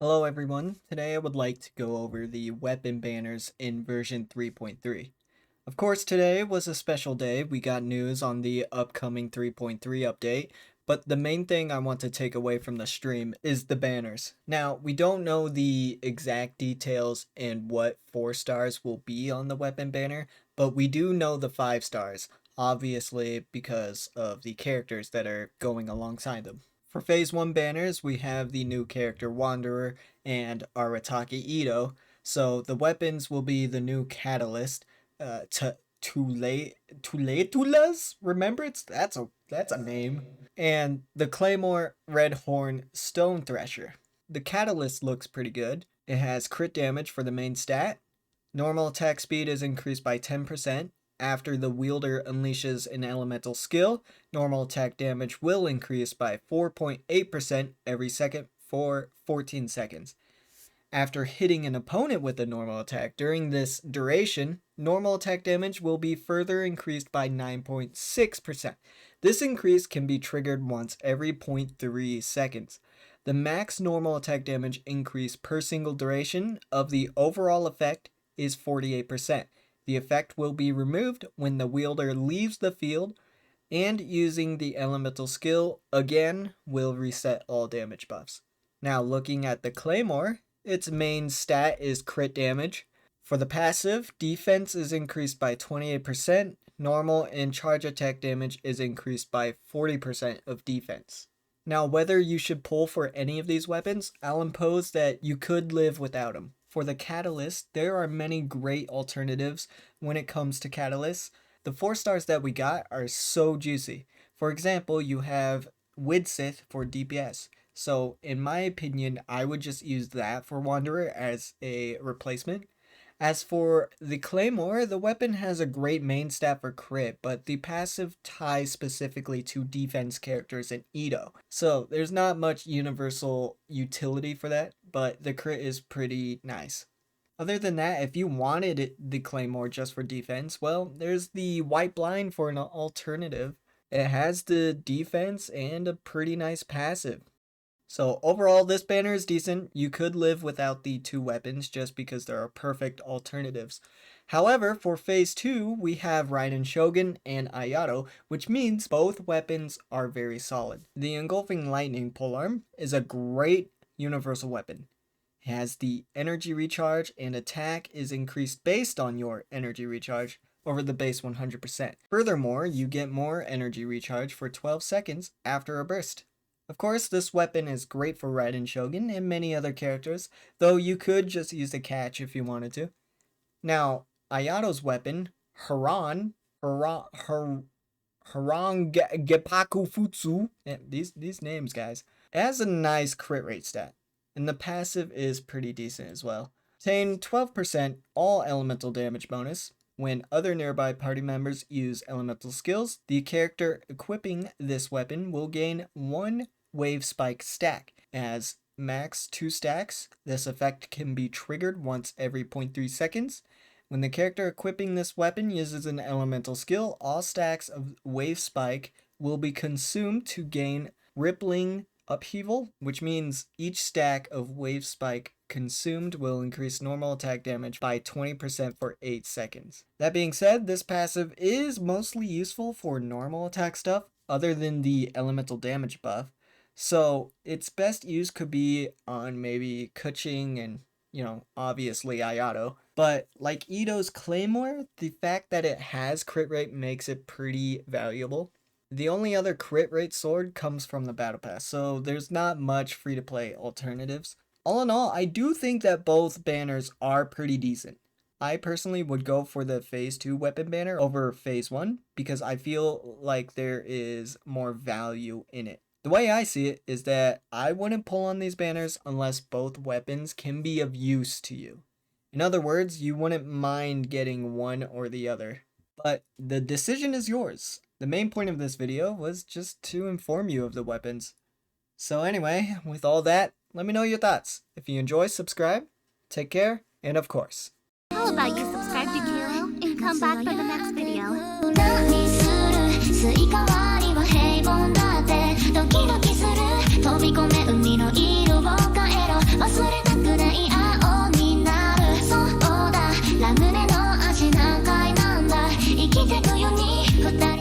Hello everyone, today I would like to go over the weapon banners in version 3.3. Of course, today was a special day. We got news on the upcoming 3.3 update, but the main thing I want to take away from the stream is the banners. Now, we don't know the exact details and what 4 stars will be on the weapon banner, but we do know the 5 stars, obviously because of the characters that are going alongside them. For Phase 1 banners, we have the new character Wanderer and Arataki Ito, so the weapons will be the new Catalyst, Tuletulas? Remember, that's a name. And the Claymore Red Horn Stone Thresher. The Catalyst looks pretty good. It has crit damage for the main stat. Normal attack speed is increased by 10%. After the wielder unleashes an elemental skill, normal attack damage will increase by 4.8% every second for 14 seconds. After hitting an opponent with a normal attack during this duration, normal attack damage will be further increased by 9.6%. This increase can be triggered once every 0.3 seconds. The max normal attack damage increase per single duration of the overall effect is 48%. The effect will be removed when the wielder leaves the field, and using the elemental skill again will reset all damage buffs. Now looking at the Claymore, its main stat is crit damage. For the passive, defense is increased by 28%, normal and charge attack damage is increased by 40% of defense. Now whether you should pull for any of these weapons, I'll impose that you could live without them. For the Catalyst, there are many great alternatives when it comes to Catalysts. The 4 stars that we got are so juicy. For example, you have Widsith for DPS. So in my opinion, I would just use that for Wanderer as a replacement. As for the Claymore, the weapon has a great main stat for crit, but the passive ties specifically to defense characters in Ito. So there's not much universal utility for that, but the crit is pretty nice. Other than that, if you wanted the Claymore just for defense, well, there's the White Blind for an alternative. It has the defense and a pretty nice passive. So overall, this banner is decent. You could live without the 2 weapons just because there are perfect alternatives. However, for Phase 2, we have Raiden Shogun and Ayato, which means both weapons are very solid. The Engulfing Lightning Polearm is a great universal weapon. It has the energy recharge, and attack is increased based on your energy recharge over the base 100%. Furthermore, you get more energy recharge for 12 seconds after a burst. Of course, this weapon is great for Raiden Shogun and many other characters, though you could just use the catch if you wanted to. Now, Ayato's weapon, Huron Gepaku Futsu, these names, guys, it has a nice crit rate stat, and the passive is pretty decent as well. Obtain 12% all elemental damage bonus. When other nearby party members use elemental skills, the character equipping this weapon will gain 1 wave spike stack. As max 2 stacks, this effect can be triggered once every 0.3 seconds. When the character equipping this weapon uses an elemental skill, all stacks of wave spike will be consumed to gain rippling upheaval, which means each stack of wave spike consumed will increase normal attack damage by 20% for 8 seconds. That being said, this passive is mostly useful for normal attack stuff other than the elemental damage buff, so its best use could be on maybe Kuching and, obviously Ayato. But like Ito's Claymore, the fact that it has crit rate makes it pretty valuable. The only other crit rate sword comes from the Battle Pass, so there's not much free-to-play alternatives. All in all, I do think that both banners are pretty decent. I personally would go for the Phase 2 weapon banner over Phase 1 because I feel like there is more value in it. The way I see it is that I wouldn't pull on these banners unless both weapons can be of use to you. In other words, you wouldn't mind getting one or the other. But the decision is yours. The main point of this video was just to inform you of the weapons. So anyway, with all that, let me know your thoughts. If you enjoy, subscribe, take care, and of course. How about you subscribe to Kilo and come back for the next video? 飛び込め海の色を変えろ忘れ胸の味何回なんだ生きてくように二